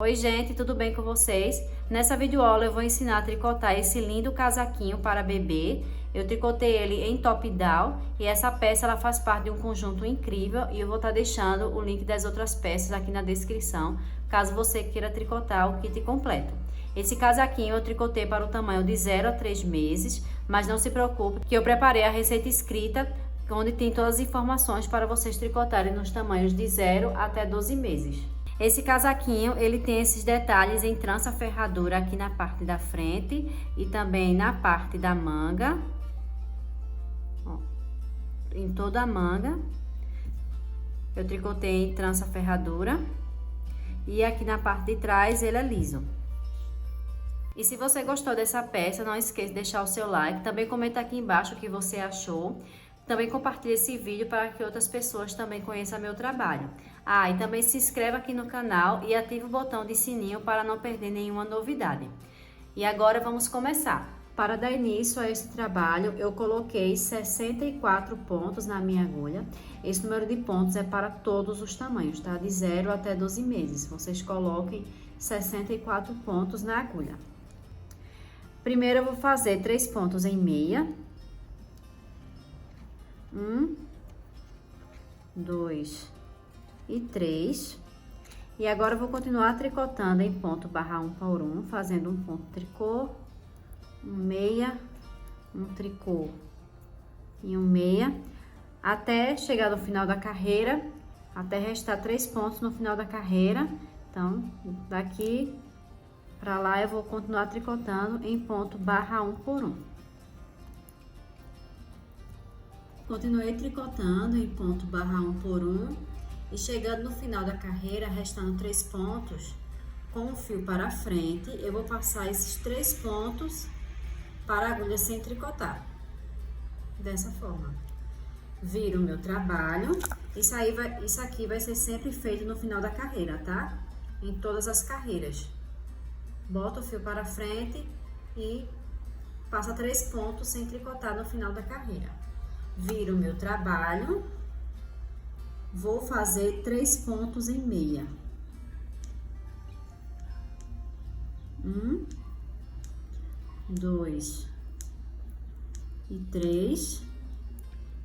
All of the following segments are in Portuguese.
Oi gente, tudo bem com vocês? Nessa videoaula eu vou ensinar a tricotar esse lindo casaquinho para bebê. Eu tricotei ele em top down e essa peça ela faz parte de um conjunto incrível e eu vou estar deixando o link das outras peças aqui na descrição, caso você queira tricotar o kit completo. Esse casaquinho eu tricotei para o tamanho de 0 a 3 meses, mas não se preocupe que eu preparei a receita escrita onde tem todas as informações para vocês tricotarem nos tamanhos de 0 até 12 meses. Esse casaquinho, ele tem esses detalhes em trança ferradura aqui na parte da frente e também na parte da manga. Ó, em toda a manga, eu tricotei em trança ferradura. E aqui na parte de trás, ele é liso. E se você gostou dessa peça, não esqueça de deixar o seu like. Também comenta aqui embaixo o que você achou. Também compartilhe esse vídeo para que outras pessoas também conheçam meu trabalho. Ah, e também se inscreva aqui no canal e ative o botão de sininho para não perder nenhuma novidade. E agora vamos começar. Para dar início a esse trabalho, eu coloquei 64 pontos na minha agulha. Esse número de pontos é para todos os tamanhos, tá? De 0 até 12 meses. Vocês coloquem 64 pontos na agulha. Primeiro eu vou fazer 3 pontos em meia. 1, 2 e 3. E agora eu vou continuar tricotando em ponto barra 1 por 1, fazendo um ponto tricô, um meia, um tricô e um meia, até chegar no final da carreira, até restar 3 pontos no final da carreira. Então, daqui pra lá eu vou continuar tricotando em ponto barra 1 por 1. Continuei tricotando em ponto barra 1 por 1 e chegando no final da carreira, restando 3 pontos, com o fio para frente, eu vou passar esses 3 pontos para a agulha sem tricotar. Dessa forma. Viro o meu trabalho. Isso aqui vai ser sempre feito no final da carreira, tá? Em todas as carreiras. Boto o fio para frente e passa 3 pontos sem tricotar no final da carreira. Viro o meu trabalho, vou fazer 3 pontos em meia. 1, 2 e 3.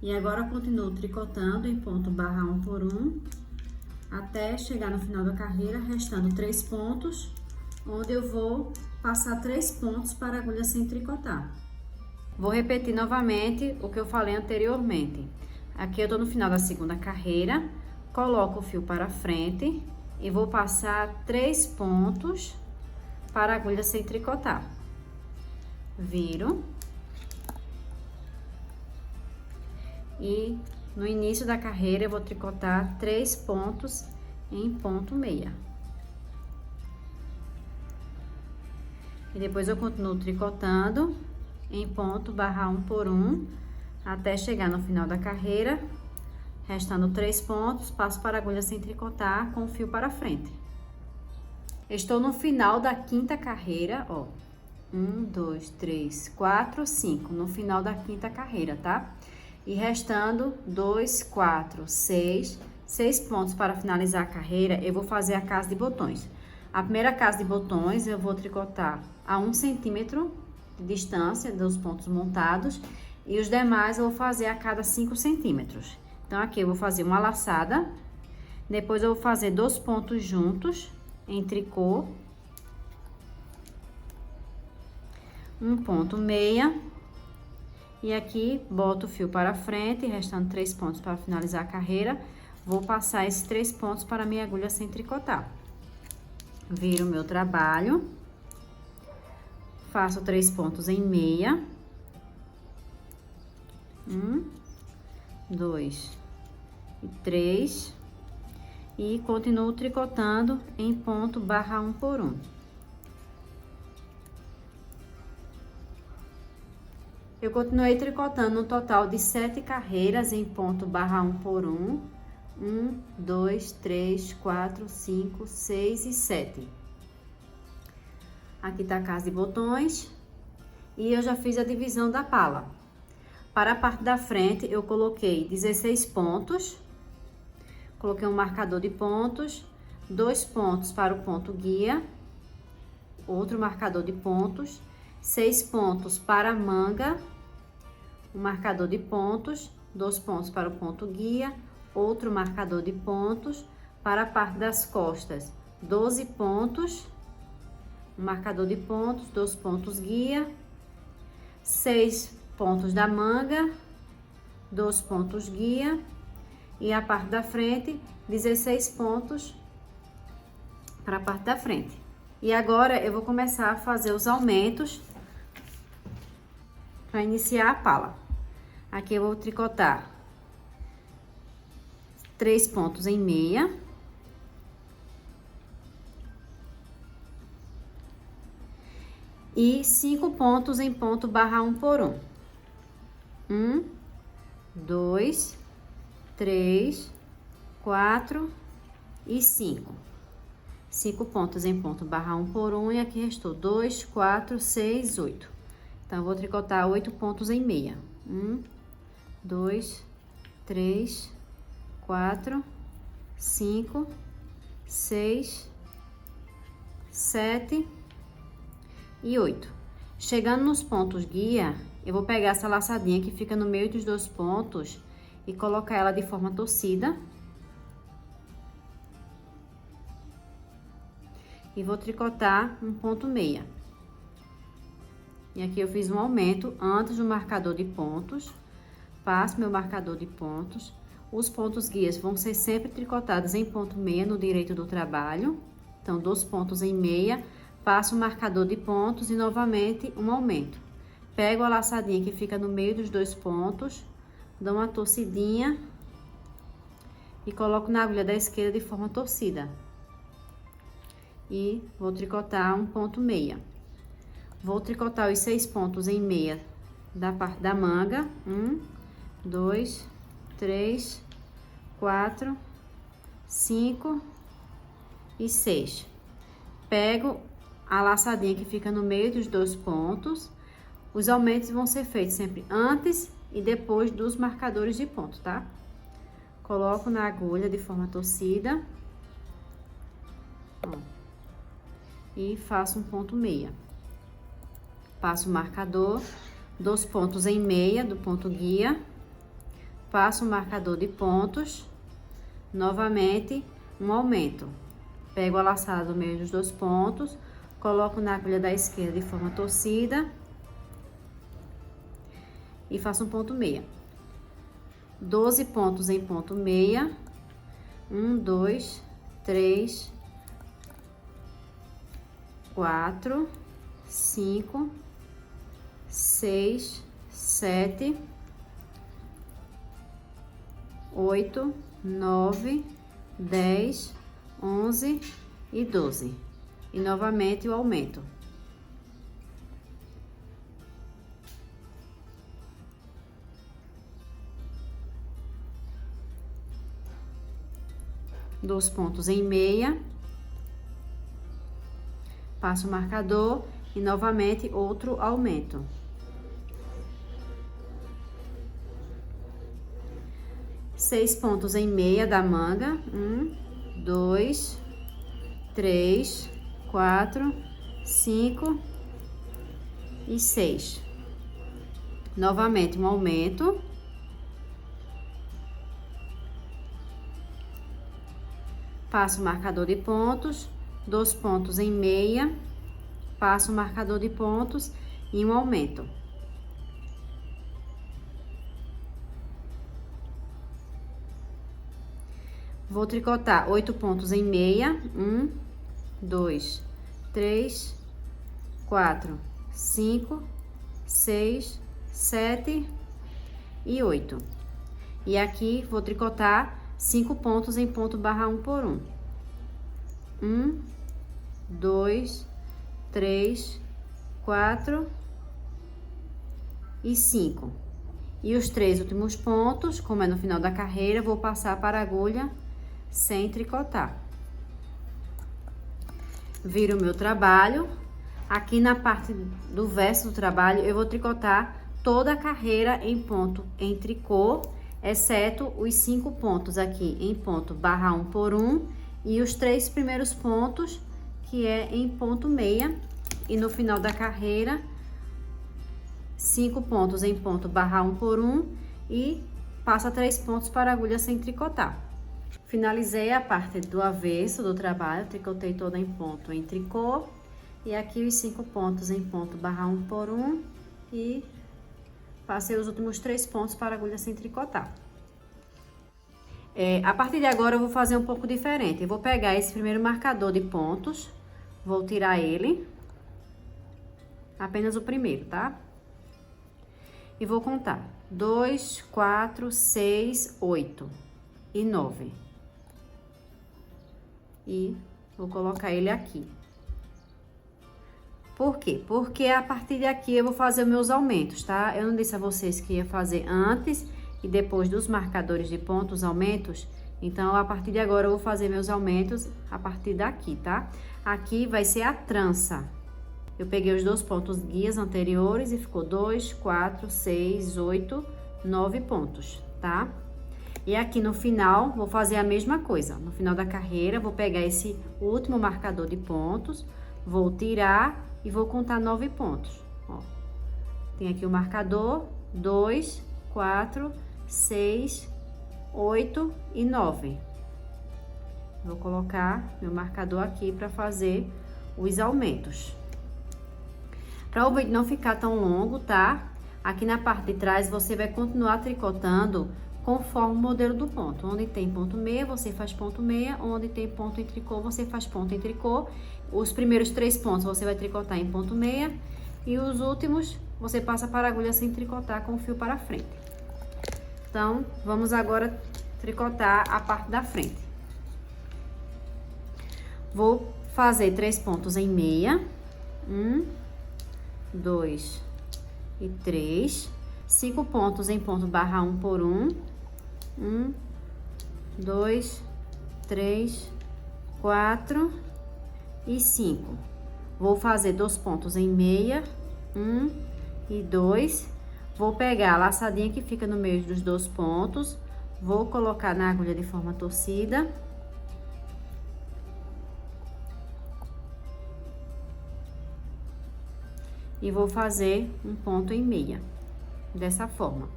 E agora eu continuo tricotando em ponto barra 1 por 1, até chegar no final da carreira, restando 3 pontos, onde eu vou passar 3 pontos para a agulha sem tricotar. Vou repetir novamente o que eu falei anteriormente. Aqui eu tô no final da segunda carreira, coloco o fio para frente e vou passar 3 pontos para a agulha sem tricotar. Viro. E no início da carreira eu vou tricotar 3 pontos em ponto meia. E depois eu continuo tricotando em ponto barra 1 por 1, até chegar no final da carreira, restando 3 pontos, passo para a agulha sem tricotar com o fio para frente. Estou no final da quinta carreira, ó. 1, 2, 3, 4, 5, no final da quinta carreira, tá? E restando 2, 4, 6 pontos para finalizar a carreira, eu vou fazer a casa de botões. A primeira casa de botões eu vou tricotar a 1 centímetro de distância dos pontos montados e os demais eu vou fazer a cada 5 centímetros. Então, aqui eu vou fazer uma laçada, depois eu vou fazer 2 pontos juntos em tricô, um ponto meia, e aqui boto o fio para frente, restando 3 pontos para finalizar a carreira, vou passar esses 3 pontos para a minha agulha sem tricotar. Viro o meu trabalho. Faço 3 pontos em meia. 1, 2 e 3. E continuo tricotando em ponto barra 1 por 1. Eu continuei tricotando um total de 7 carreiras em ponto barra 1 por 1. 1, 2, 3, 4, 5, 6 e 7. Aqui tá a casa de botões e eu já fiz a divisão da pala. Para a parte da frente, eu coloquei 16 pontos, coloquei um marcador de pontos, 2 pontos para o ponto guia, outro marcador de pontos, 6 pontos para a manga, um marcador de pontos, 2 pontos para o ponto guia, outro marcador de pontos, para a parte das costas, 12 pontos, um marcador de pontos, 2 pontos guia, 6 pontos da manga, 2 pontos guia, e a parte da frente, 16 pontos para a parte da frente. E agora eu vou começar a fazer os aumentos para iniciar a pala. Aqui eu vou tricotar 3 pontos em meia. E 5 pontos em ponto barra 1 por 1. 1, 2, 3, 4 e 5. 5 pontos em ponto barra 1 por 1 e aqui restou 2, 4, 6, 8. Então, eu vou tricotar 8 pontos em meia. 1, 2, 3, 4, 5, 6, 7 e 8. Chegando nos pontos guia, eu vou pegar essa laçadinha que fica no meio dos 2 pontos e colocar ela de forma torcida. E vou tricotar um ponto meia. E aqui eu fiz um aumento antes do marcador de pontos. Passo meu marcador de pontos. Os pontos guias vão ser sempre tricotados em ponto meia no direito do trabalho. Então, 2 pontos em meia. Passo o marcador de pontos e novamente um aumento. Pego a laçadinha que fica no meio dos 2 pontos, dou uma torcidinha e coloco na agulha da esquerda de forma torcida. E vou tricotar um ponto meia. Vou tricotar os 6 pontos em meia da parte da manga. 1, 2, 3, 4, 5 e 6. Pego a laçadinha que fica no meio dos 2 pontos. Os aumentos vão ser feitos sempre antes e depois dos marcadores de ponto, tá? Coloco na agulha de forma torcida. Ó, e faço um ponto meia. Passo o marcador, 2 pontos em meia do ponto guia. Passo o marcador de pontos. Novamente, um aumento. Pego a laçada do meio dos 2 pontos. Coloco na agulha da esquerda de forma torcida e faço um ponto meia. 12 pontos em ponto meia. 1, 2, 3, 4, 5, 6, 7, 8, 9, 10, 11 e 12. E novamente o aumento. Dois pontos em meia. Passo o marcador e novamente outro aumento. Seis pontos em meia da manga. 1, 2, 3, 4, 5 e 6. Novamente um aumento. Passo o marcador de pontos, 2 pontos em meia, passo o marcador de pontos e um aumento. Vou tricotar 8 pontos em meia. 1, 2, 3, 4, 5, 6, 7 e 8. E aqui vou tricotar 5 pontos em ponto barra 1 por 1. 1, 2, 3, 4 e 5. E os 3 últimos pontos, como é no final da carreira, vou passar para a agulha sem tricotar. Viro o meu trabalho. Aqui na parte do verso do trabalho, eu vou tricotar toda a carreira em ponto em tricô, exceto os 5 pontos aqui em ponto barra 1 por 1 E os 3 primeiros pontos, que é em ponto meia. E no final da carreira, 5 pontos em ponto barra 1 por 1 e passa 3 pontos para a agulha sem tricotar. Finalizei a parte do avesso do trabalho, tricotei toda em ponto em tricô. E aqui os 5 pontos em ponto barra 1 por 1 e passei os últimos 3 pontos para a agulha sem tricotar. A partir de agora eu vou fazer um pouco diferente. Eu vou pegar esse primeiro marcador de pontos, vou tirar ele, apenas o primeiro, tá? E vou contar 2, 4, 6, 8 e 9. E vou colocar ele aqui. Por quê? Porque a partir daqui eu vou fazer os meus aumentos, tá? Eu não disse a vocês que ia fazer antes e depois dos marcadores de pontos, aumentos. Então, a partir de agora, eu vou fazer meus aumentos a partir daqui, tá? Aqui vai ser a trança. Eu peguei os 2 pontos guias anteriores e ficou 2, 4, 6, 8, 9 pontos, tá? E aqui no final, vou fazer a mesma coisa. No final da carreira, vou pegar esse último marcador de pontos, vou tirar e vou contar 9 pontos. Ó, tem aqui o marcador, 2, 4, 6, 8 e 9. Vou colocar meu marcador aqui para fazer os aumentos. Para o vídeo não ficar tão longo, tá? Aqui na parte de trás você vai continuar tricotando conforme o modelo do ponto. Onde tem ponto meia, você faz ponto meia. Onde tem ponto em tricô, você faz ponto em tricô. Os primeiros 3 pontos você vai tricotar em ponto meia. E os últimos você passa para a agulha sem tricotar com o fio para frente. Então, vamos agora tricotar a parte da frente. Vou fazer 3 pontos em meia. 1, 2 e 3. 5 pontos em ponto barra 1 por 1. 1, 2, 3, 4 e 5. Vou fazer 2 pontos em meia. 1 e 2. Vou pegar a laçadinha que fica no meio dos 2 pontos. Vou colocar na agulha de forma torcida. E vou fazer um ponto em meia, dessa forma.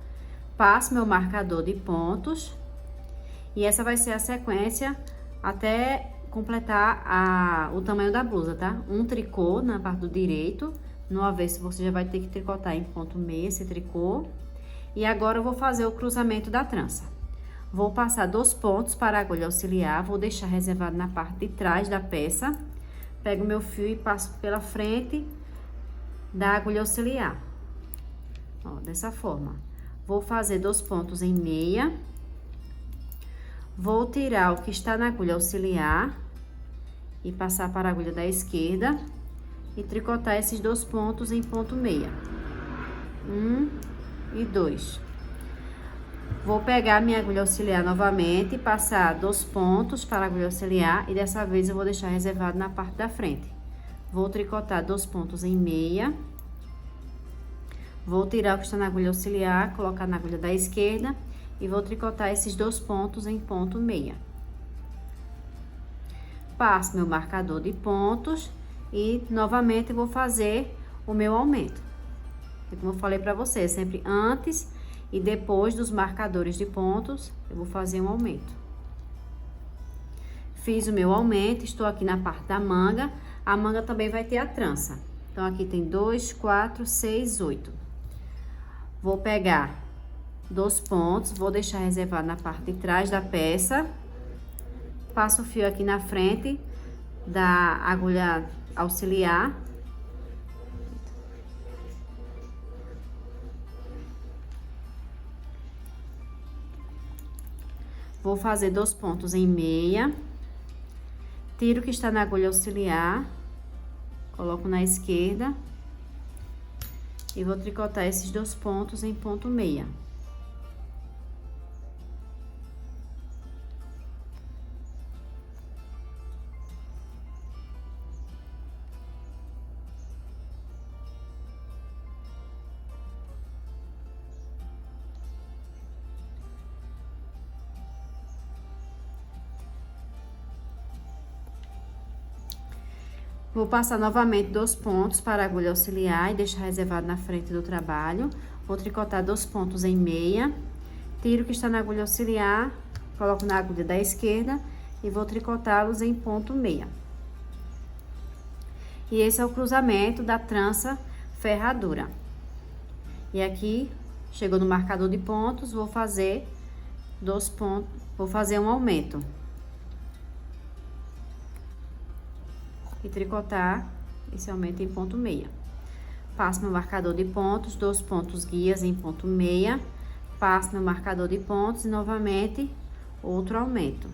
Passo meu marcador de pontos. E essa vai ser a sequência até completar o tamanho da blusa, tá? Um tricô na parte do direito. No avesso, você já vai ter que tricotar em ponto meia esse tricô. E agora, eu vou fazer o cruzamento da trança. Vou passar 2 pontos para a agulha auxiliar. Vou deixar reservado na parte de trás da peça. Pego meu fio e passo pela frente da agulha auxiliar. Ó, dessa forma. Vou fazer 2 pontos em meia. Vou tirar o que está na agulha auxiliar e passar para a agulha da esquerda e tricotar esses 2 pontos em ponto meia. 1 e 2. Vou pegar minha agulha auxiliar novamente e passar 2 pontos para a agulha auxiliar e dessa vez eu vou deixar reservado na parte da frente. Vou tricotar 2 pontos em meia. Vou tirar o que está na agulha auxiliar, colocar na agulha da esquerda e vou tricotar esses 2 pontos em ponto meia. Passo meu marcador de pontos e novamente vou fazer o meu aumento. E como eu falei para vocês, sempre antes e depois dos marcadores de pontos, eu vou fazer um aumento. Fiz o meu aumento, estou aqui na parte da manga. A manga também vai ter a trança. Então, aqui tem 2, 4, 6, 8. Vou pegar 2 pontos, vou deixar reservado na parte de trás da peça. Passo o fio aqui na frente da agulha auxiliar. Vou fazer 2 pontos em meia. Tiro o que está na agulha auxiliar. Coloco na esquerda. E vou tricotar esses 2 pontos em ponto meia. Vou passar novamente 2 pontos para a agulha auxiliar e deixar reservado na frente do trabalho. Vou tricotar 2 pontos em meia, tiro o que está na agulha auxiliar, coloco na agulha da esquerda e vou tricotá-los em ponto meia. E esse é o cruzamento da trança ferradura. E aqui, chegou no marcador de pontos, vou fazer 2 pontos, vou fazer um aumento. E tricotar esse aumento em ponto meia. Passo meu marcador de pontos, 2 pontos guias em ponto meia, passo meu marcador de pontos e novamente outro aumento.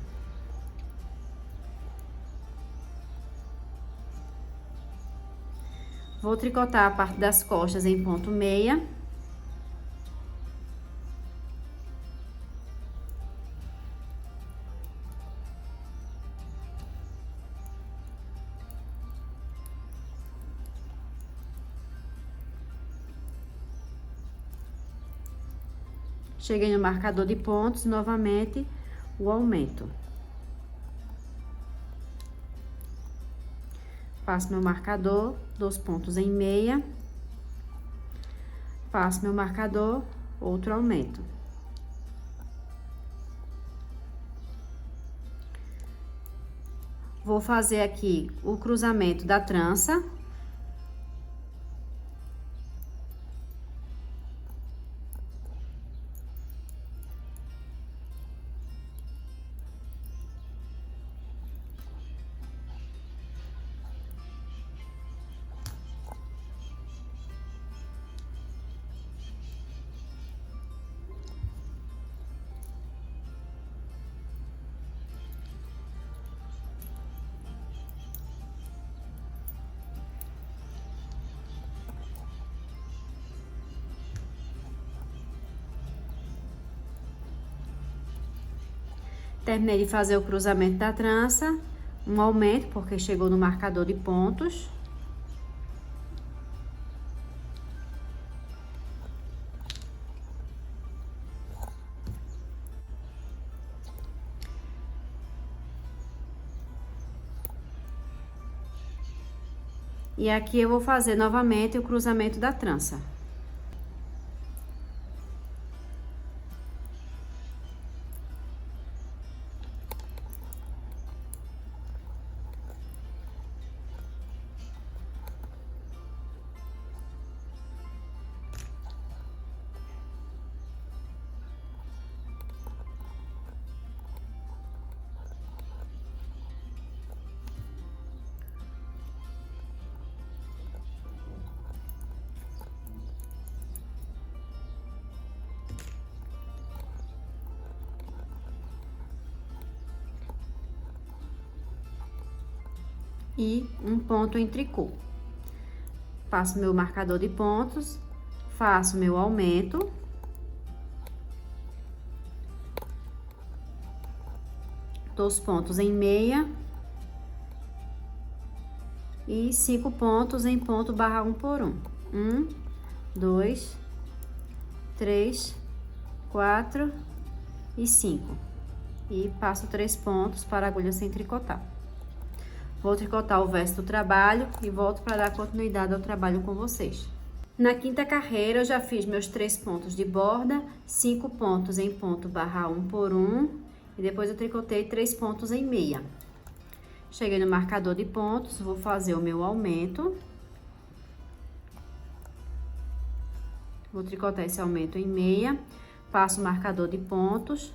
Vou tricotar a parte das costas em ponto meia. Cheguei no marcador de pontos, novamente o aumento. Passo meu marcador, 2 pontos em meia. Passo meu marcador, outro aumento. Vou fazer aqui o cruzamento da trança. Terminei de fazer o cruzamento da trança, um aumento, porque chegou no marcador de pontos. E aqui eu vou fazer novamente o cruzamento da trança. E um ponto em tricô. Passo meu marcador de pontos, faço meu aumento. Dois pontos em meia. E 5 pontos em ponto barra 1 por 1. 1, 2, 3, 4 e 5. E passo 3 pontos para a agulha sem tricotar. Vou tricotar o verso do trabalho e volto para dar continuidade ao trabalho com vocês. Na quinta carreira, eu já fiz meus 3 pontos de borda, 5 pontos em ponto barra 1 por 1, e depois eu tricotei 3 pontos em meia. Cheguei no marcador de pontos, vou fazer o meu aumento. Vou tricotar esse aumento em meia, passo o marcador de pontos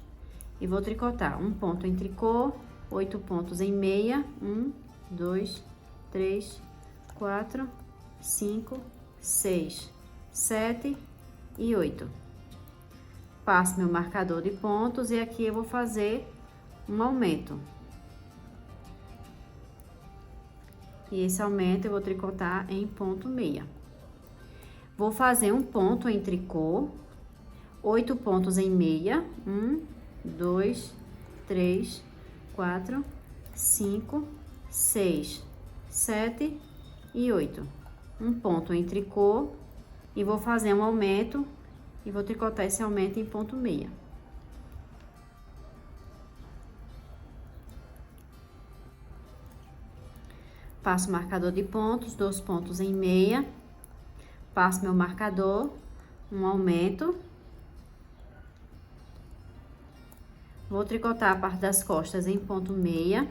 e vou tricotar um ponto em tricô, 8 pontos em meia, 1, 2, 3, 4, 5, 6, 7 e 8. Passo meu marcador de pontos e aqui eu vou fazer um aumento. E esse aumento eu vou tricotar em ponto meia. Vou fazer um ponto em tricô, 8 pontos em meia, 1, 2, 3, 4, 5, 6, 7 e 8. Um ponto em tricô e vou fazer um aumento e vou tricotar esse aumento em ponto meia. passo o marcador de pontos, 2 pontos em meia, passo meu marcador, um aumento, vou tricotar a parte das costas em ponto meia,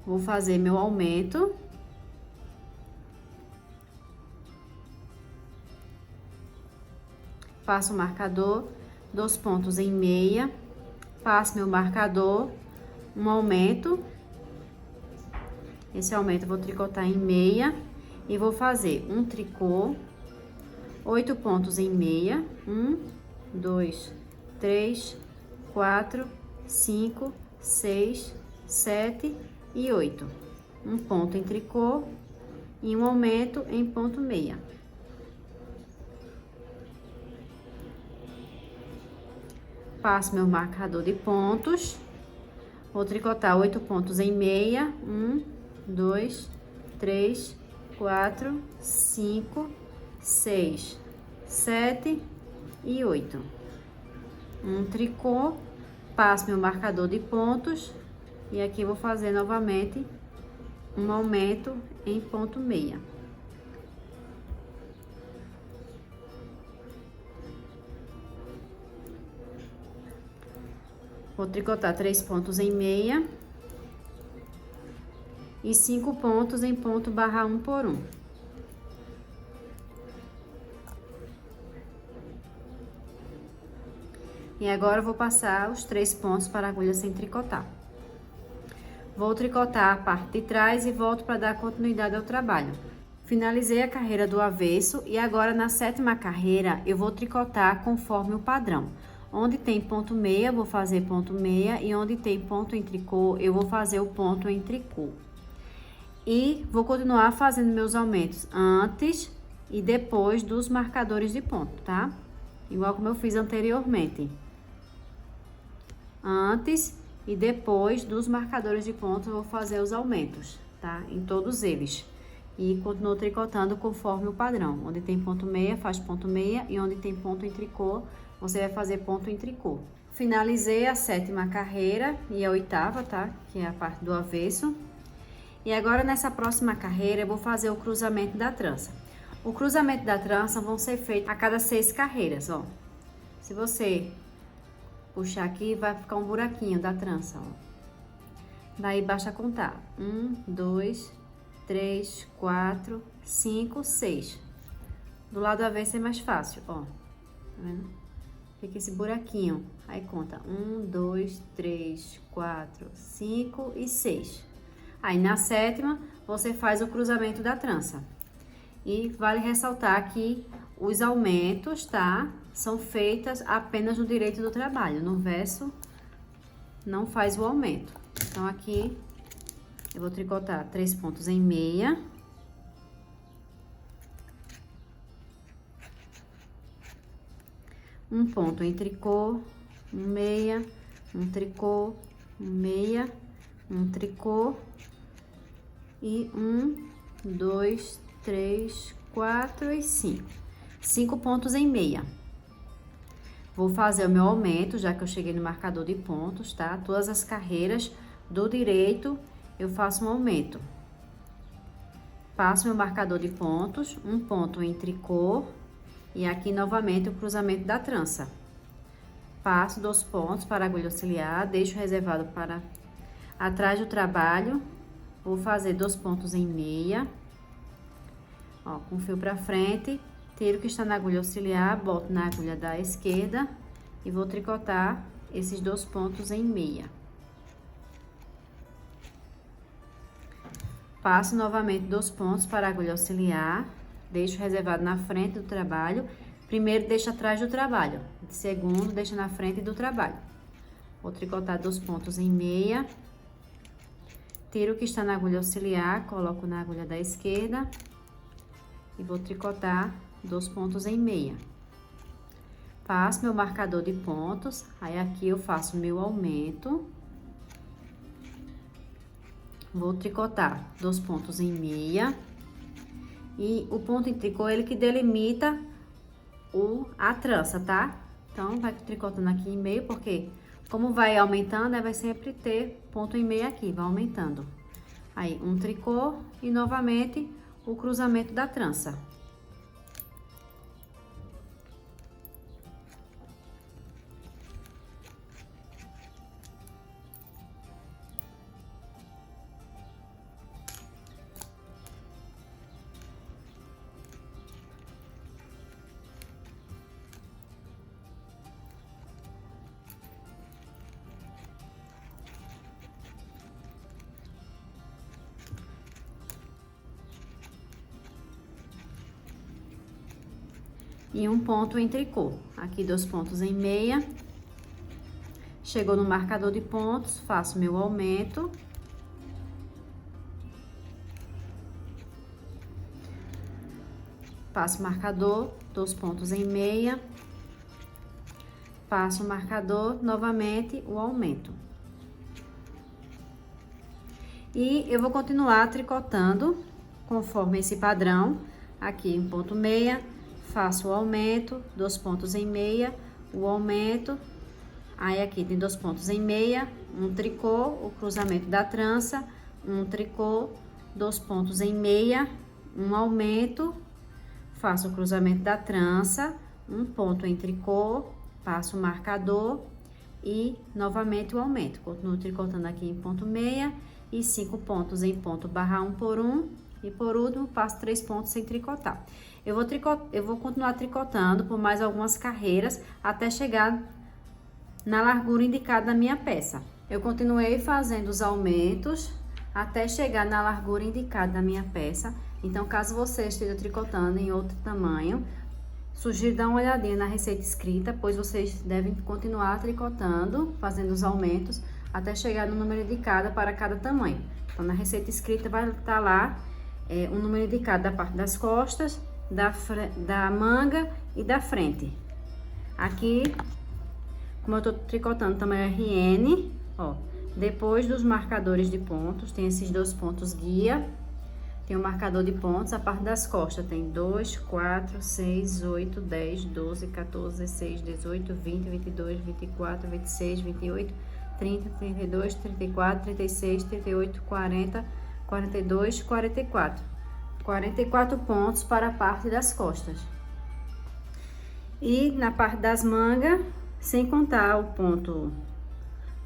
vou fazer meu aumento. Passo o marcador, 2 pontos em meia, passo meu marcador, um aumento. Esse aumento eu vou tricotar em meia e vou fazer um tricô, 8 pontos em meia, 1, 2, 3, 4, 5, 6, 7 e 8. Um ponto em tricô e um aumento em ponto meia. Passo meu marcador de pontos, vou tricotar 8 pontos em meia, 1, 2, 3, 4, 5, 6, 7 e 8. Um tricô, passo meu marcador de pontos e aqui vou fazer novamente um aumento em ponto meia. Vou tricotar 3 pontos em meia e 5 pontos em ponto barra 1 por 1. E agora eu vou passar os 3 pontos para a agulha sem tricotar. Vou tricotar a parte de trás e volto para dar continuidade ao trabalho. Finalizei a carreira do avesso e agora na 7ª carreira eu vou tricotar conforme o padrão. Onde tem ponto meia, vou fazer ponto meia, e onde tem ponto em tricô, eu vou fazer o ponto em tricô. E vou continuar fazendo meus aumentos antes e depois dos marcadores de ponto, tá? Igual como eu fiz anteriormente. Antes e depois dos marcadores de ponto, eu vou fazer os aumentos, tá? Em todos eles. E continuo tricotando conforme o padrão. Onde tem ponto meia, faz ponto meia, e onde tem ponto em tricô, você vai fazer ponto em tricô. Finalizei a 7ª carreira e a 8ª, tá? Que é a parte do avesso. E agora, nessa próxima carreira, eu vou fazer o cruzamento da trança. O cruzamento da trança vão ser feitos a cada 6 carreiras, ó. Se você puxar aqui, vai ficar um buraquinho da trança, ó. Daí, basta contar. 1, 2, 3, 4, 5, 6. Do lado avesso é mais fácil, ó. Tá vendo? Fica esse buraquinho. Aí conta 1, 2, 3, 4, 5 e 6. Aí na 7ª, você faz o cruzamento da trança. E vale ressaltar que os aumentos, tá? São feitas apenas no direito do trabalho. No verso, não faz o aumento. Então, aqui, eu vou tricotar 3 pontos em meia. Um ponto em tricô, um meia, um tricô, um meia, um tricô e 1, 2, 3, 4 e 5. 5 pontos em meia. Vou fazer o meu aumento, já que eu cheguei no marcador de pontos, tá? Todas as carreiras do direito eu faço um aumento. Passo meu marcador de pontos, um ponto em tricô. E aqui, novamente, o cruzamento da trança. Passo 2 pontos para a agulha auxiliar, deixo reservado para atrás do trabalho. Vou fazer 2 pontos em meia. Ó, com o fio pra frente, tiro o que está na agulha auxiliar, boto na agulha da esquerda e vou tricotar esses 2 pontos em meia. Passo novamente 2 pontos para a agulha auxiliar. Deixo reservado na frente do trabalho. Primeiro, deixo atrás do trabalho. Segundo, deixo na frente do trabalho. Vou tricotar 2 pontos em meia. Tiro o que está na agulha auxiliar, coloco na agulha da esquerda. E vou tricotar 2 pontos em meia. Passo meu marcador de pontos. Aí, aqui eu faço meu aumento. vou tricotar 2 pontos em meia. E o ponto em tricô, ele que delimita a trança, tá? Então, vai tricotando aqui em meio, porque como vai aumentando, aí vai sempre ter ponto em meio aqui, vai aumentando. Aí, um tricô e novamente o cruzamento da trança. E um ponto em tricô. Aqui 2 pontos em meia. Chegou no marcador de pontos, faço meu aumento. Passo o marcador, 2 pontos em meia. Passo o marcador, novamente o aumento. E eu vou continuar tricotando conforme esse padrão. Aqui um ponto meia. Faço o aumento, 2 pontos em meia, o aumento, aí aqui tem 2 pontos em meia, um tricô, o cruzamento da trança, um tricô, 2 pontos em meia, um aumento, faço o cruzamento da trança, um ponto em tricô, passo o marcador e novamente o aumento. Continuo tricotando aqui em ponto meia e 5 pontos em ponto barra 1 por 1. E por último, passo 3 pontos sem tricotar. Eu vou continuar tricotando por mais algumas carreiras até chegar na largura indicada da minha peça. Eu continuei fazendo os aumentos até chegar na largura indicada da minha peça. Então, caso você esteja tricotando em outro tamanho, sugiro dar uma olhadinha na receita escrita, pois vocês devem continuar tricotando, fazendo os aumentos, até chegar no número indicado para cada tamanho. Então, na receita escrita vai estar lá o número indicado da parte das costas, da manga e da frente. Aqui, como eu tô tricotando tamanho RN, ó, depois dos marcadores de pontos, tem esses 2 pontos guia, tem o marcador de pontos, a parte das costas tem 2, 4, 6, 8, 10, 12, 14, 16, 18, 20, 22, 24, 26, 28, 30, 32, 34, 36, 38, 40, 42, 44. 44 pontos para a parte das costas. E na parte das mangas, sem contar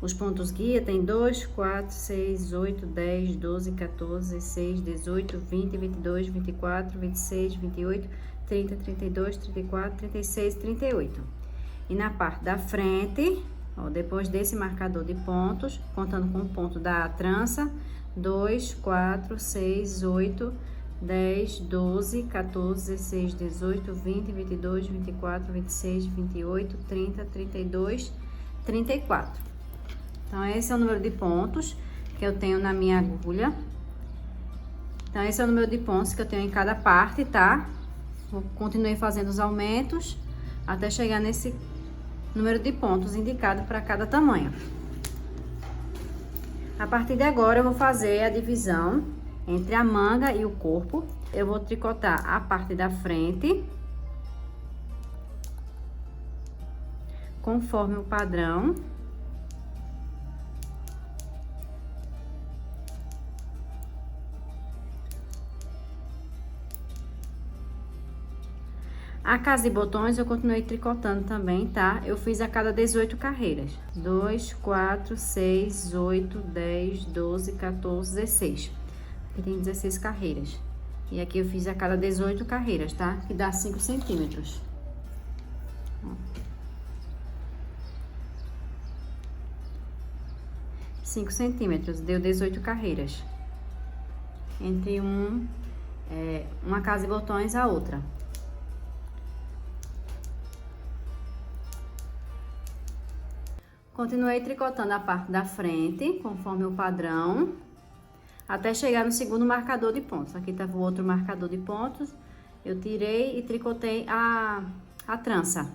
os pontos guia, tem 2, 4, 6, 8, 10, 12, 14, 16, 18, 20, 22, 24, 26, 28, 30, 32, 34, 36, 38. E na parte da frente, ó, depois desse marcador de pontos, contando com o ponto da trança, 2, 4, 6, 8, 10, 12, 14, 16, 18, 20, 22, 24, 26, 28, 30, 32, 34. Então, esse é o número de pontos que eu tenho na minha agulha. Então, esse é o número de pontos que eu tenho em cada parte, tá? Continuei fazendo os aumentos até chegar nesse número de pontos indicado para cada tamanho. A partir de agora, eu vou fazer a divisão entre a manga e o corpo. Eu vou tricotar a parte da frente, conforme o padrão. A casa de botões eu continuei tricotando também, tá? Eu fiz a cada 18 carreiras. 2, 4, 6, 8, 10, 12, 14, 16. Aqui tem 16 carreiras. E aqui eu fiz a cada 18 carreiras, tá? Que dá 5 centímetros. Ó. 5 centímetros, deu 18 carreiras. Entre uma casa de botões a outra. Continuei tricotando a parte da frente, conforme o padrão, até chegar no segundo marcador de pontos. Aqui tava o outro marcador de pontos, eu tirei e tricotei a trança.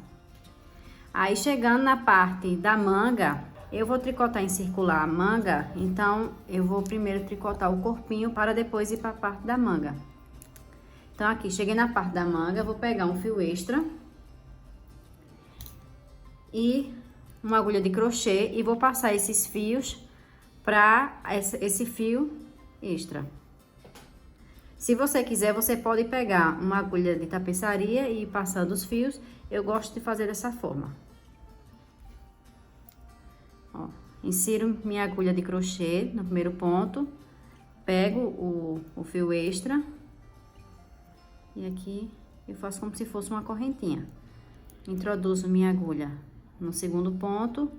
Aí, chegando na parte da manga, Eu vou tricotar em circular a manga, então eu vou primeiro tricotar o corpinho para depois ir para a parte da manga. Então, aqui, cheguei na parte da manga, vou pegar um fio extra e uma agulha de crochê e vou passar esses fios para esse fio extra. Se você quiser, você pode pegar uma agulha de tapeçaria e ir passando os fios. Eu gosto de fazer dessa forma. Ó, insiro minha agulha de crochê no primeiro ponto, pego o fio extra e aqui eu faço como se fosse uma correntinha. Introduzo minha agulha no segundo ponto,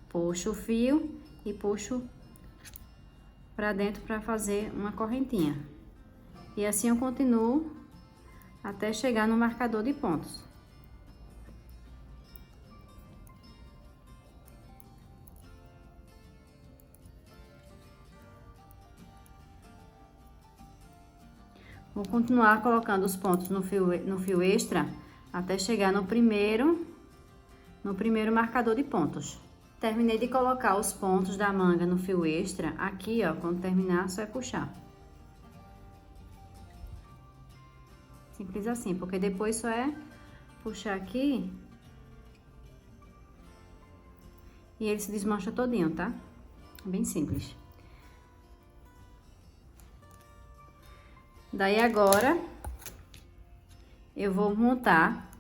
puxo o fio e puxo para dentro para fazer uma correntinha. E assim eu continuo até chegar no marcador de pontos. Vou continuar colocando os pontos no fio extra até chegar no primeiro marcador de pontos. Terminei de colocar os pontos da manga no fio extra. Aqui, ó, quando terminar, só é puxar. Simples assim, porque depois só é puxar aqui e ele se desmancha todinho, tá? Bem simples. Daí agora, eu vou montar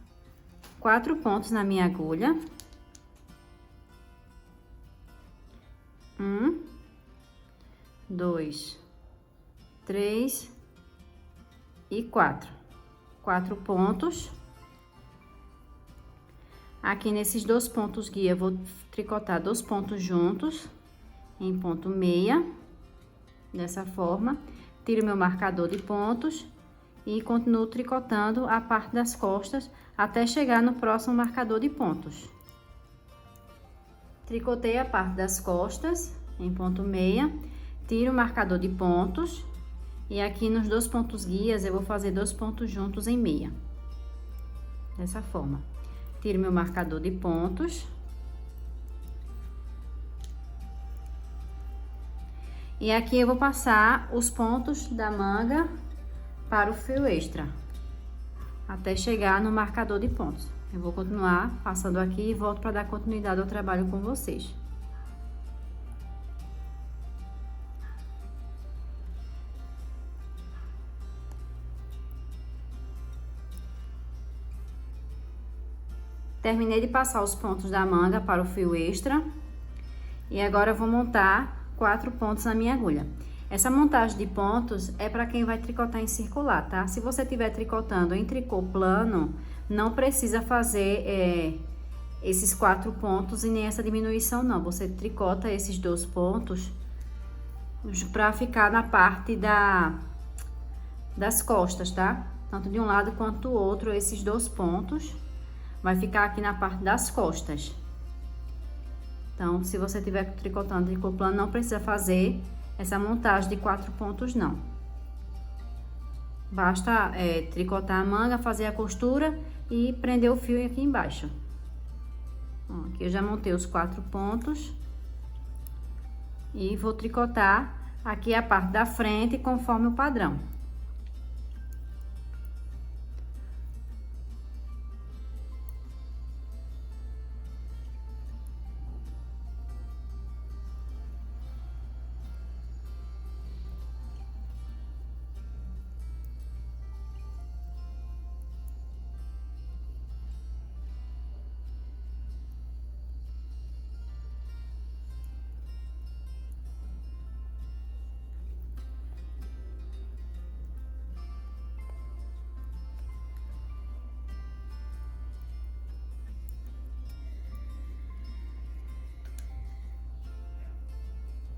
4 pontos na minha agulha. 1, 2, 3 e 4. 4 pontos. Aqui nesses 2 pontos guia, eu vou tricotar 2 pontos juntos em ponto meia, dessa forma. Tiro meu marcador de pontos e continuo tricotando a parte das costas até chegar no próximo marcador de pontos. Tricotei a parte das costas em ponto meia, tiro o marcador de pontos e aqui nos 2 pontos guias eu vou fazer 2 pontos juntos em meia. Dessa forma. Tiro meu marcador de pontos. E aqui eu vou passar os pontos da manga para o fio extra, até chegar no marcador de pontos. Eu vou continuar passando aqui e volto para dar continuidade ao trabalho com vocês. Terminei de passar os pontos da manga para o fio extra. E agora eu vou montar 4 pontos na minha agulha. Essa montagem de pontos é para quem vai tricotar em circular, tá? Se você estiver tricotando em tricô plano, não precisa fazer esses 4 pontos e nem essa diminuição, não. Você tricota esses 2 pontos para ficar na parte das costas, tá? Tanto de um lado quanto do outro, esses 2 pontos vai ficar aqui na parte das costas. Então, se você estiver tricotando tricô plano, não precisa fazer essa montagem de 4 pontos, não. Basta tricotar a manga, fazer a costura e prender o fio aqui embaixo. Ó, aqui eu já montei os 4 pontos. E vou tricotar aqui a parte da frente conforme o padrão.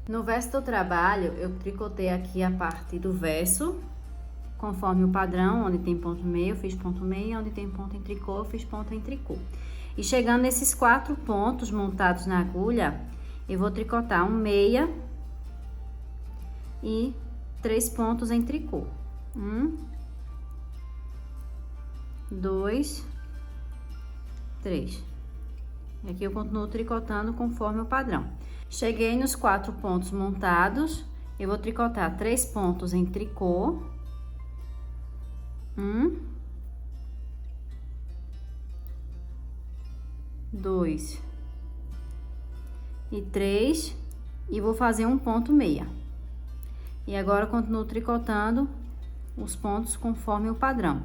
No verso do trabalho, eu tricotei aqui a parte do verso, conforme o padrão, onde tem ponto meio, eu fiz ponto meio, onde tem ponto em tricô, eu fiz ponto em tricô. E chegando nesses 4 pontos montados na agulha, eu vou tricotar um meia e 3 pontos em tricô. 1, 2, 3. E aqui eu continuo tricotando conforme o padrão. Cheguei nos 4 pontos montados, eu vou tricotar 3 pontos em tricô. 1, 2 e 3, e vou fazer um ponto meia. E agora eu continuo tricotando os pontos conforme o padrão.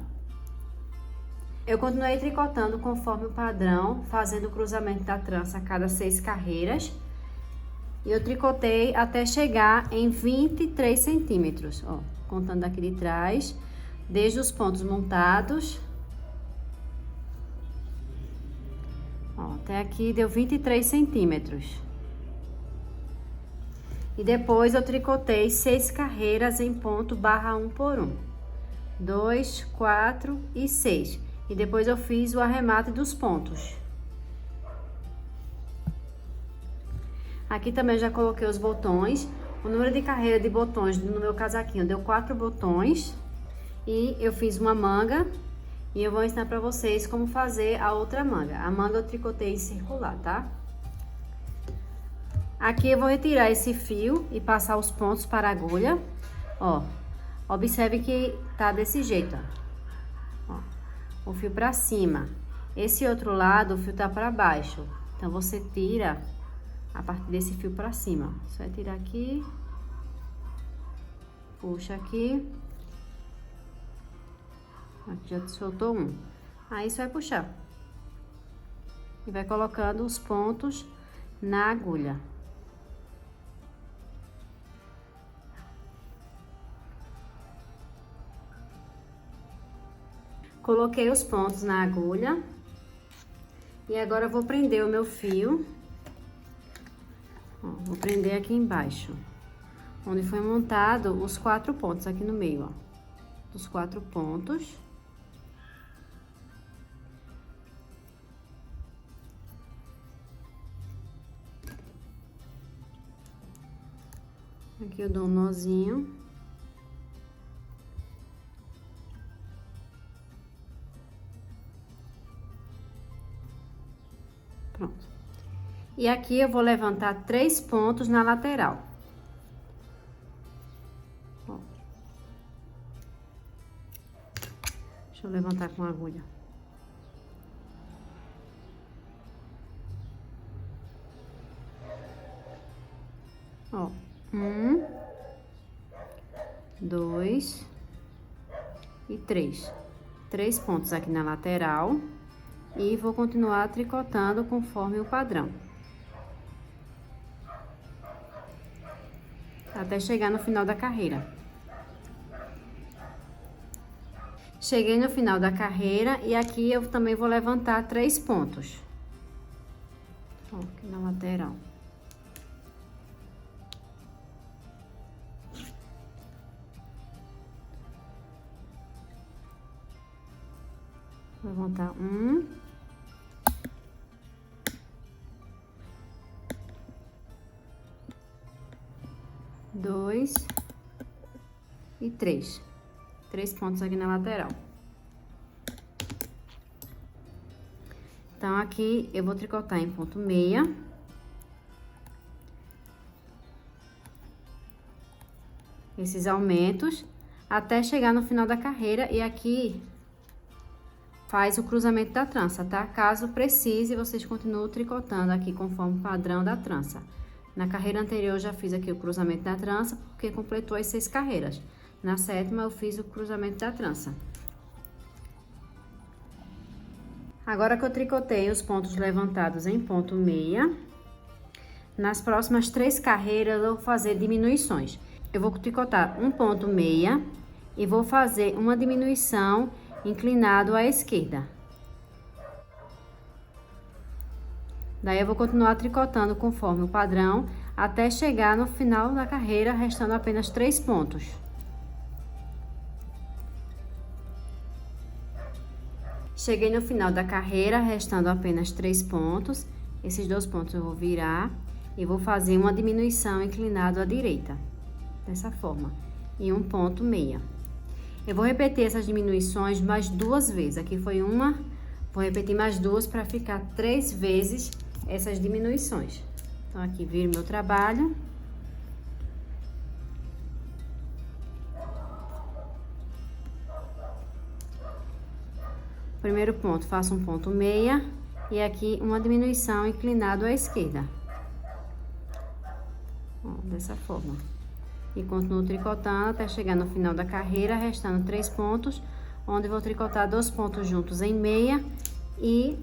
Eu continuei tricotando conforme o padrão, fazendo o cruzamento da trança a cada 6 carreiras. E eu tricotei até chegar em 23 centímetros, ó, contando daqui de trás, desde os pontos montados. Ó, até aqui deu 23 centímetros. E depois eu tricotei 6 carreiras em ponto barra 1 por 1. 2, 4 e 6. E depois eu fiz o arremate dos pontos. Aqui também eu já coloquei os botões. O número de carreira de botões no meu casaquinho deu 4 botões. E eu fiz uma manga. E eu vou ensinar pra vocês como fazer a outra manga. A manga eu tricotei em circular, tá? Aqui eu vou retirar esse fio e passar os pontos para a agulha. Ó, observe que tá desse jeito, ó. Ó, o fio pra cima. Esse outro lado, o fio tá pra baixo. Então, você tira a partir desse fio pra cima. Só vai tirar aqui. Puxa aqui. Aqui já soltou um. Aí, você vai puxar. E vai colocando os pontos na agulha. Coloquei os pontos na agulha. E agora eu vou prender o meu fio. Ó, vou prender aqui embaixo, onde foi montado os 4 pontos aqui no meio, ó. Dos 4 pontos. Aqui eu dou um nozinho. Pronto. E aqui eu vou levantar 3 pontos na lateral. Ó. Deixa eu levantar com a agulha. Ó, 1, 2 e 3. 3 pontos aqui na lateral. E vou continuar tricotando conforme o padrão. Até chegar no final da carreira. Cheguei no final da carreira e aqui eu também vou levantar 3 pontos. Ó, aqui na lateral. Vou levantar 1. 2 e 3. 3 pontos aqui na lateral. Então, aqui eu vou tricotar em ponto meia. Esses aumentos, até chegar no final da carreira. E aqui faz o cruzamento da trança, tá? Caso precise, vocês continuam tricotando aqui conforme o padrão da trança. Na carreira anterior, eu já fiz aqui o cruzamento da trança, porque completou as 6 carreiras. Na 7ª, eu fiz o cruzamento da trança. Agora que eu tricotei os pontos levantados em ponto meia, nas próximas 3 carreiras, eu vou fazer diminuições. Eu vou tricotar um ponto meia e vou fazer uma diminuição inclinado à esquerda. Daí, eu vou continuar tricotando conforme o padrão, até chegar no final da carreira, restando apenas 3 pontos. Cheguei no final da carreira, restando apenas 3 pontos. Esses 2 pontos eu vou virar e vou fazer uma diminuição inclinado à direita. Dessa forma. E um ponto meia. Eu vou repetir essas diminuições mais 2 vezes. Aqui foi uma, vou repetir mais 2 para ficar 3 vezes essas diminuições. Então, aqui viro meu trabalho. Primeiro ponto, faço um ponto meia e aqui uma diminuição inclinado à esquerda. Ó, dessa forma. E continuo tricotando até chegar no final da carreira, restando 3 pontos, onde vou tricotar 2 pontos juntos em meia e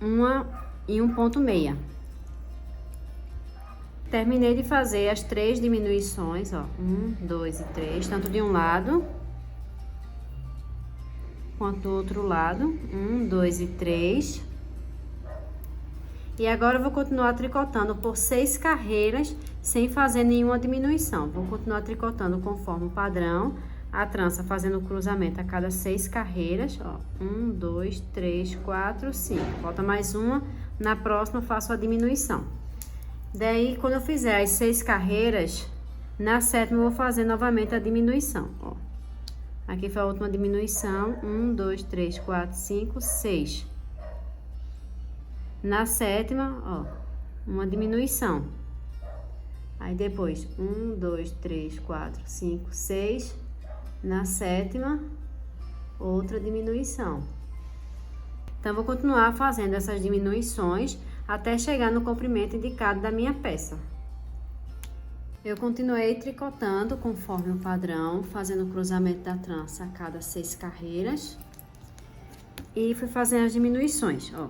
um ponto meia. Terminei de fazer as 3 diminuições, ó, 1, 2 e 3, tanto de um lado quanto do outro lado, 1, 2 e 3. E agora eu vou continuar tricotando por 6 carreiras, sem fazer nenhuma diminuição. Vou continuar tricotando conforme o padrão, a trança fazendo o cruzamento a cada 6 carreiras, ó, 1, 2, 3, 4, 5. Falta mais uma, na próxima eu faço a diminuição. Daí, quando eu fizer as 6 carreiras, na 7ª eu vou fazer novamente a diminuição, ó. Aqui foi a última diminuição, 1, 2, 3, 4, 5, 6. Na 7ª, ó, uma diminuição. Aí depois, 1, 2, 3, 4, 5, 6. Na 7ª, outra diminuição. Então, vou continuar fazendo essas diminuições até chegar no comprimento indicado da minha peça. Eu continuei tricotando conforme o padrão, fazendo o cruzamento da trança a cada 6 carreiras. E fui fazendo as diminuições, ó.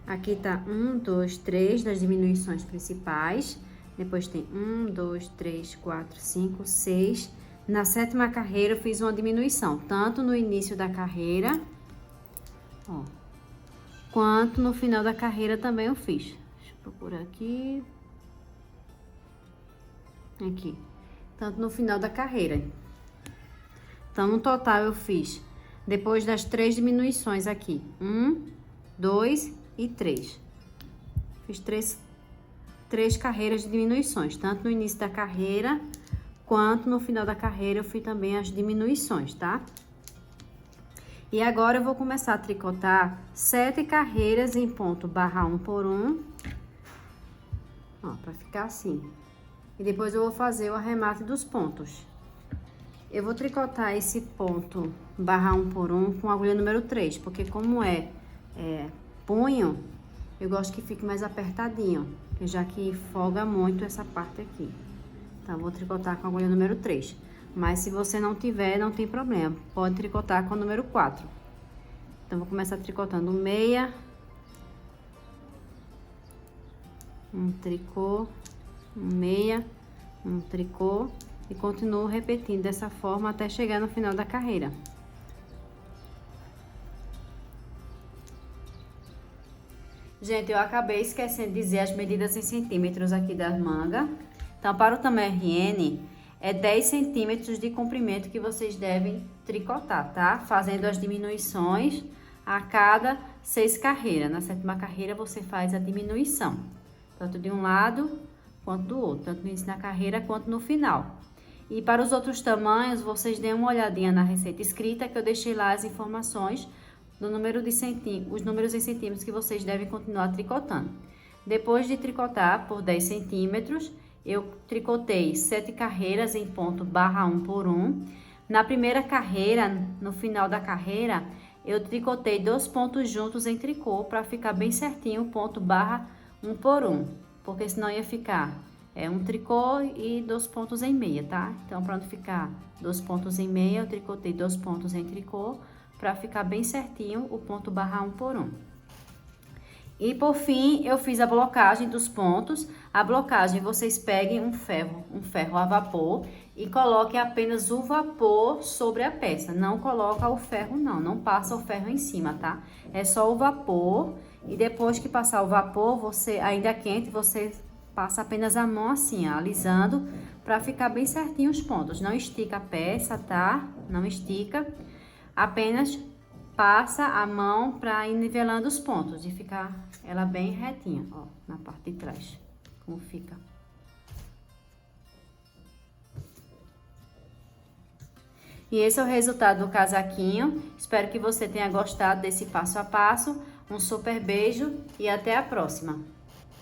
Aqui tá 1, 2, 3 das diminuições principais. Depois tem 1, 2, 3, 4, 5, 6. Na 7ª carreira eu fiz uma diminuição, tanto no início da carreira, ó, quanto no final da carreira também eu fiz. Deixa eu procurar aqui. Aqui. Tanto no final da carreira. Então, no total eu fiz, depois das 3 diminuições aqui, 1, 2 e 3. Fiz 3 carreiras de diminuições, tanto no início da carreira, quanto no final da carreira eu fiz também as diminuições, tá? E agora eu vou começar a tricotar 7 carreiras em ponto barra 1 por 1. Ó, pra ficar assim. E depois eu vou fazer o arremate dos pontos. Eu vou tricotar esse ponto barra 1 por 1 com a agulha número 3, porque como é punho, eu gosto que fique mais apertadinho, já que folga muito essa parte aqui. Então, vou tricotar com a agulha número 3. Mas se você não tiver, não tem problema, pode tricotar com o número 4. Então, vou começar tricotando meia, um tricô, um meia, um tricô e continuo repetindo dessa forma até chegar no final da carreira. Gente, eu acabei esquecendo de dizer as medidas em centímetros aqui da manga. Então, para o tamanho RN, é 10 centímetros de comprimento que vocês devem tricotar, tá? Fazendo as diminuições a cada 6 carreiras. Na 7ª carreira, você faz a diminuição, tanto de um lado quanto do outro, tanto no início da carreira quanto no final. E para os outros tamanhos, vocês dêem uma olhadinha na receita escrita, que eu deixei lá as informações do número de os números em centímetros que vocês devem continuar tricotando. Depois de tricotar por 10 centímetros, eu tricotei 7 carreiras em ponto barra 1 por 1. Na primeira carreira, no final da carreira, eu tricotei 2 pontos juntos em tricô para ficar bem certinho o ponto barra 1 por 1, porque senão ia ficar um tricô e 2 pontos em meia, tá? Então, para não ficar 2 pontos em meia, eu tricotei 2 pontos em tricô para ficar bem certinho o ponto barra 1 por 1. E por fim, eu fiz a blocagem dos pontos. A blocagem, vocês peguem um ferro a vapor e coloquem apenas o vapor sobre a peça. Não coloca o ferro não passa o ferro em cima, tá? É só o vapor e depois que passar o vapor, você ainda quente, você passa apenas a mão assim, ó, alisando, para ficar bem certinho os pontos. Não estica a peça, tá? Não estica, apenas passa a mão para ir nivelando os pontos e ficar ela bem retinha, ó, na parte de trás, como fica. E esse é o resultado do casaquinho. Espero que você tenha gostado desse passo a passo. Um super beijo e até a próxima!